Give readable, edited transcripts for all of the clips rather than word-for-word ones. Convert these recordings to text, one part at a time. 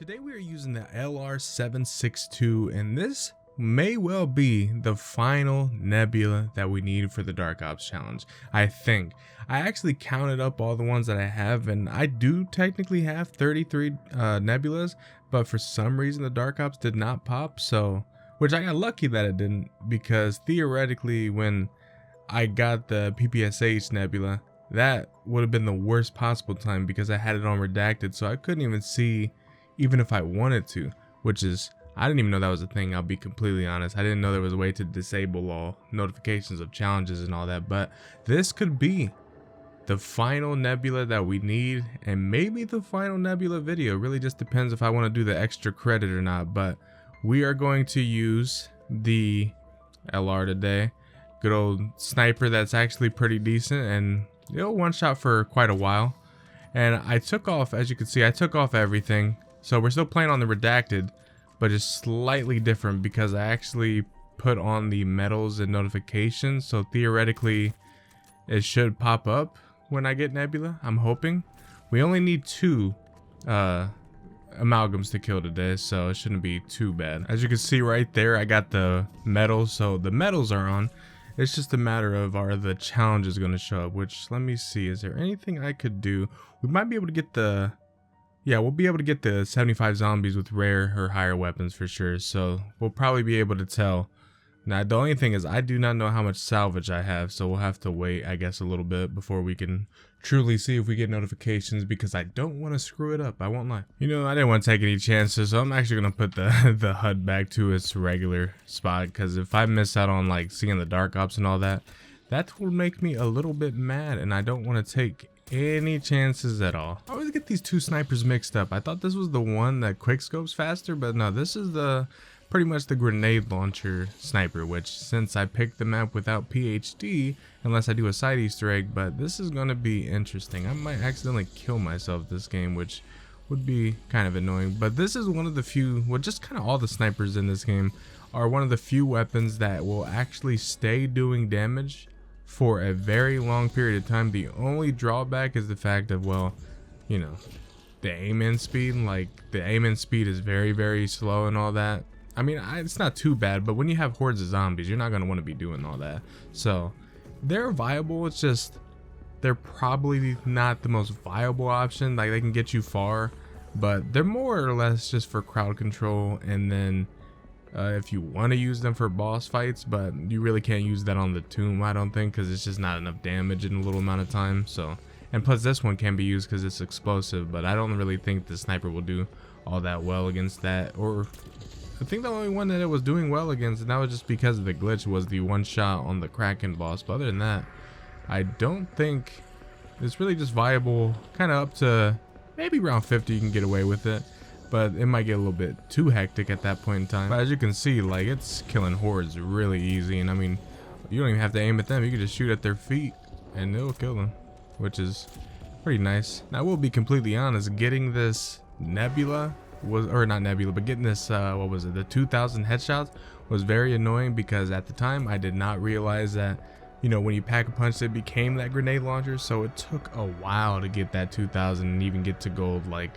Today we are using the LR762, and this may well be the final Nebula that we need for the Dark Ops challenge. I think. I actually counted up all the ones that I have, and I do technically have 33 Nebulas, but for some reason the Dark Ops did not pop, so which I got lucky that it didn't, because theoretically when I got the PPSH Nebula, that would have been the worst possible time because I had it on redacted, so I couldn't even see even if I wanted to, which is, I didn't even know that was a thing. I'll be completely honest. I didn't know there was a way to disable all notifications of challenges and all that, but this could be the final Nebula that we need, and maybe the final Nebula video. It really just depends if I want to do the extra credit or not, but we are going to use the LR today. Good old sniper that's actually pretty decent, and it'll one shot for quite a while. And I took off, as you can see, I took off everything. So we're still playing on the redacted, but it's slightly different because I actually put on the medals and notifications. So theoretically, it should pop up when I get Nebula. I'm hoping. We only need 2 amalgams to kill today, so it shouldn't be too bad. As you can see right there, I got the medals, so the medals are on. It's just a matter of, are the challenges going to show up, which, let me see, is there anything I could do? We might be able to get the, yeah, we'll be able to get the 75 zombies with rare or higher weapons for sure, so we'll probably be able to tell. Now, the only thing is, I do not know how much salvage I have, so we'll have to wait, I guess, a little bit before we can truly see if we get notifications, because I don't want to screw it up, I won't lie. You know, I didn't want to take any chances, so I'm actually going to put the HUD back to its regular spot, because if I miss out on, like, seeing the Dark Ops and all that, that will make me a little bit mad, and I don't want to take any chances at all. I always get these 2 snipers mixed up. I thought this was the one that quickscopes faster, but no, this is the pretty much the grenade launcher sniper, which, since I picked the map without PhD, unless I do a side Easter egg, but this is going to be interesting. I might accidentally kill myself this game, which would be kind of annoying, but this is one of the few, well, just kind of all the snipers in this game are one of the few weapons that will actually stay doing damage for a very long period of time. The only drawback is the fact of, well, you know, the aim-in speed. Like, the aim-in speed is very, very slow and all that. I mean, it's not too bad, but when you have hordes of zombies, you're not going to want to be doing all that. So, they're viable, it's just, they're probably not the most viable option. Like, they can get you far, but they're more or less just for crowd control, and then if you want to use them for boss fights, but you really can't use that on the tomb, I don't think, because it's just not enough damage in a little amount of time. So, and plus this one can be used because it's explosive, but I don't really think the sniper will do all that well against that. Or I think the only one that it was doing well against, and that was just because of the glitch, was the one shot on the Kraken boss. But other than that, I don't think it's really just viable. Kind of up to maybe round 50 you can get away with it, but it might get a little bit too hectic at that point in time. But as you can see, like, it's killing hordes really easy, and I mean, you don't even have to aim at them. You can just shoot at their feet and it'll kill them, which is pretty nice. Now, I will be completely honest, getting this Nebula was, or not Nebula, but getting this what was it, the 2000 headshots was very annoying, because at the time I did not realize that, you know, when you pack a punch, it became that grenade launcher. So it took a while to get that 2000 and even get to gold. Like,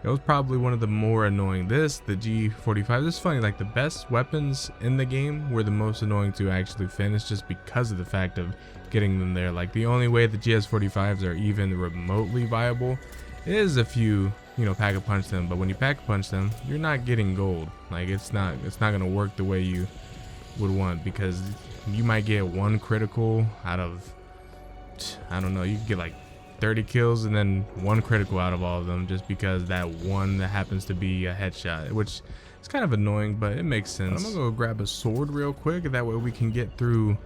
it was probably one of the more annoying. This, the G45, this is funny, like, the best weapons in the game were the most annoying to actually finish, just because of the fact of getting them there. Like, the only way the GS45s are even remotely viable is if you know, pack a punch them. But when you pack a punch them, you're not getting gold. Like, it's not gonna work the way you would want, because you might get 1 critical out of, I don't know, you could get like 30 kills and then 1 critical out of all of them, just because that one that happens to be a headshot, which is kind of annoying, but it makes sense. I'm gonna go grab a sword real quick, that way we can get through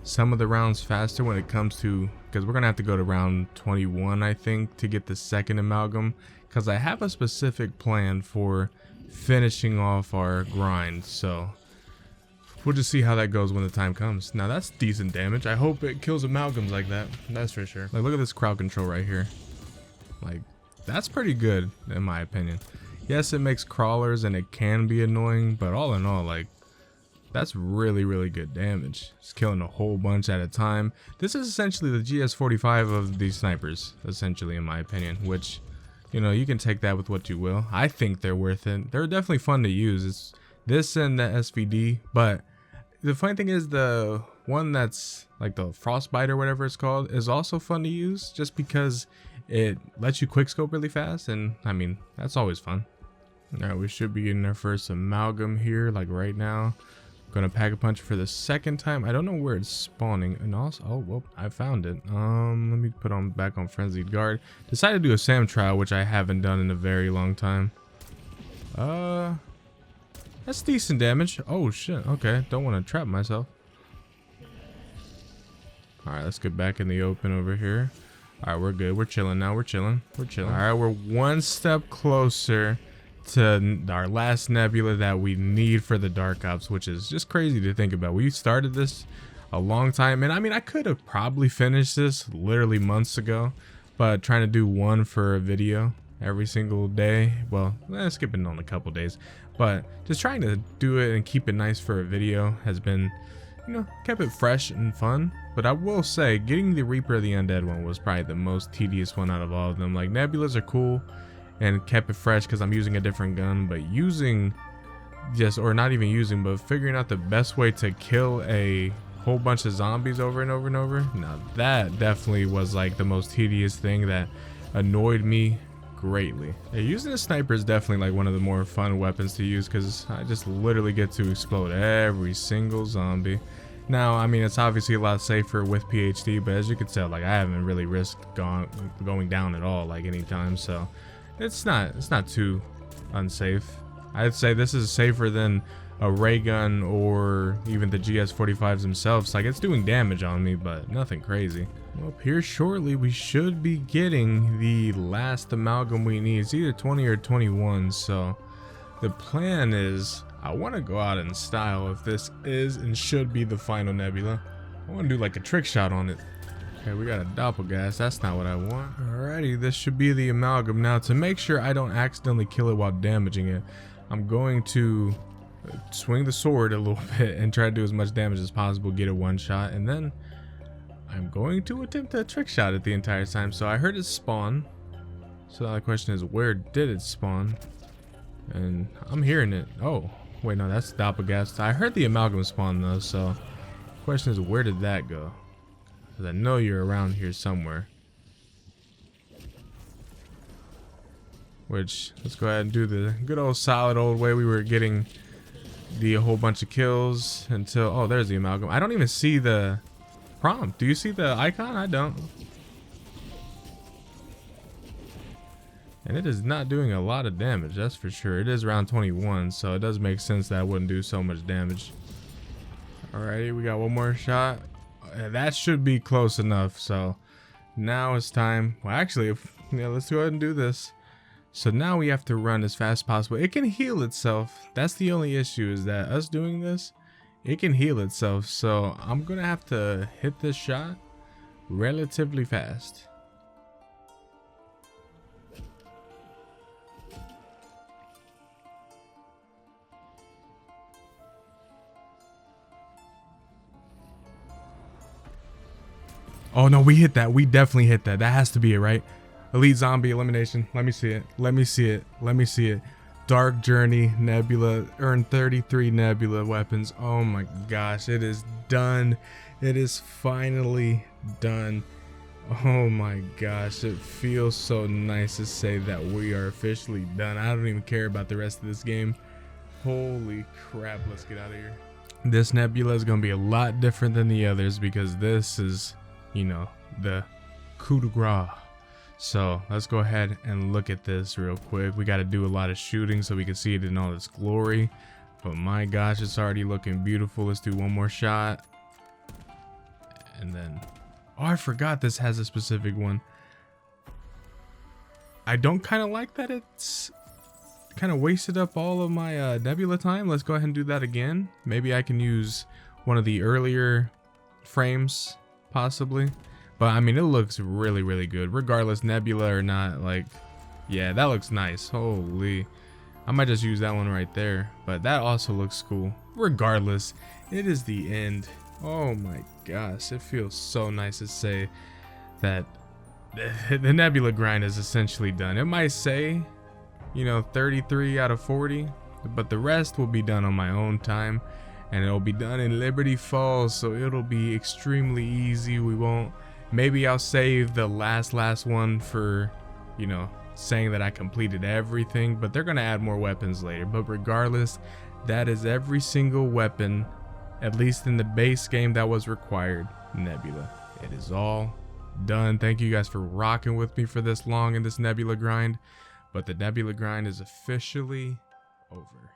some of the rounds faster when it comes to, because we're gonna have to go to round 21, I think, to get the 2nd amalgam, because I have a specific plan for finishing off our grind. So we'll just see how that goes when the time comes. Now, that's decent damage. I hope it kills amalgams like that, that's for sure. Like, look at this crowd control right here. Like, that's pretty good in my opinion. Yes, it makes crawlers and it can be annoying, but all in all, like, that's really, really good damage. It's killing a whole bunch at a time. This is essentially the GS45 of these snipers, essentially, in my opinion, which, you know, you can take that with what you will. I think they're worth it. They're definitely fun to use. It's this and the SVD, but the funny thing is the one that's like the Frostbite or whatever it's called is also fun to use just because it lets you quickscope really fast, and I mean, that's always fun. All right, we should be getting our first amalgam here, like right now. Gonna pack a punch for the second time. I don't know where it's spawning, and also, oh well, I found it. Let me put on back on frenzied guard. Decided to do a SAM trial, which I haven't done in a very long time. That's decent damage. Oh shit. Okay, don't want to trap myself. All right, let's get back in the open over here. All right, we're good. We're chilling now. We're chilling. We're chilling. All right, we're one step closer to our last nebula that we need for the Dark Ops, which is just crazy to think about. We started this a long time, and I mean, I could have probably finished this literally months ago, but trying to do one for a video every single day, well, skipping on a couple days, but just trying to do it and keep it nice for a video has been, you know, kept it fresh and fun. But I will say, getting the Reaper of the Undead one was probably the most tedious one out of all of them. Like, nebulas are cool and kept it fresh because I'm using a different gun, but using just, or not even using, but figuring out the best way to kill a whole bunch of zombies over and over and over, now that definitely was like the most tedious thing that annoyed me greatly. Yeah, using a sniper is definitely like one of the more fun weapons to use because I just literally get to explode every single zombie. Now, I mean, it's obviously a lot safer with PhD, but as you can tell, like, I haven't really risked going down at all, like, anytime, so it's not too unsafe. I'd say this is safer than a ray gun or even the GS45s themselves. Like, it's doing damage on me, but nothing crazy. Well, here shortly we should be getting the last amalgam we need. It's either 20 or 21, so the plan is I want to go out in style if this is and should be the final nebula. I want to do like a trick shot on it. Okay, we got a doppelgas. That's not what I want. Alrighty, this should be the amalgam. Now, to make sure I don't accidentally kill it while damaging it, I'm going to swing the sword a little bit and try to do as much damage as possible, get a one shot, and then I'm going to attempt a trick shot it the entire time. So I heard it spawn. So the question is, where did it spawn? And I'm hearing it. Oh, wait, no, that's doppelgas. I heard the amalgam spawn though, so the question is, where did that go? Because I know you're around here somewhere. Which, let's go ahead and do the good old solid old way we were getting the whole bunch of kills until, oh, there's the amalgam. I don't even see the prompt. Do you see the icon? I don't. And it is not doing a lot of damage, that's for sure. It is around 21, so it does make sense that it wouldn't do so much damage. Alrighty, we got one more shot. That should be close enough, so now it's time. Well, actually, yeah, let's go ahead and do this. So now we have to run as fast as possible. It can heal itself. That's the only issue, is that us doing this, it can heal itself. So I'm gonna have to hit this shot relatively fast. Oh no, we hit that. We definitely hit that. That has to be it, right? Elite zombie elimination. Let me see it. Let me see it. Let me see it. Dark Journey Nebula. Earn 33 Nebula weapons. Oh my gosh. It is done. It is finally done. Oh my gosh. It feels so nice to say that we are officially done. I don't even care about the rest of this game. Holy crap. Let's get out of here. This Nebula is going to be a lot different than the others because this is, you know, the coup de grace. So let's go ahead and look at this real quick. We got to do a lot of shooting so we can see it in all its glory, but my gosh, it's already looking beautiful. Let's do one more shot, and then, oh, I forgot this has a specific one. I don't kind of like that it's kind of wasted up all of my nebula time. Let's go ahead and do that again. Maybe I can use one of the earlier frames possibly, but I mean, it looks really, really good regardless, nebula or not. Like, yeah, that looks nice. Holy, I might just use that one right there, but that also looks cool. Regardless, it is the end. Oh my gosh, it feels so nice to say that the Nebula grind is essentially done. It might say, you know, 33 out of 40, but the rest will be done on my own time, and it'll be done in Liberty Falls, so it'll be extremely easy. We won't, maybe I'll save the last one for, you know, saying that I completed everything, but they're gonna add more weapons later. But regardless, that is every single weapon, at least in the base game, that was required. Nebula, it is all done. Thank you guys for rocking with me for this long in this Nebula grind, but the Nebula grind is officially over.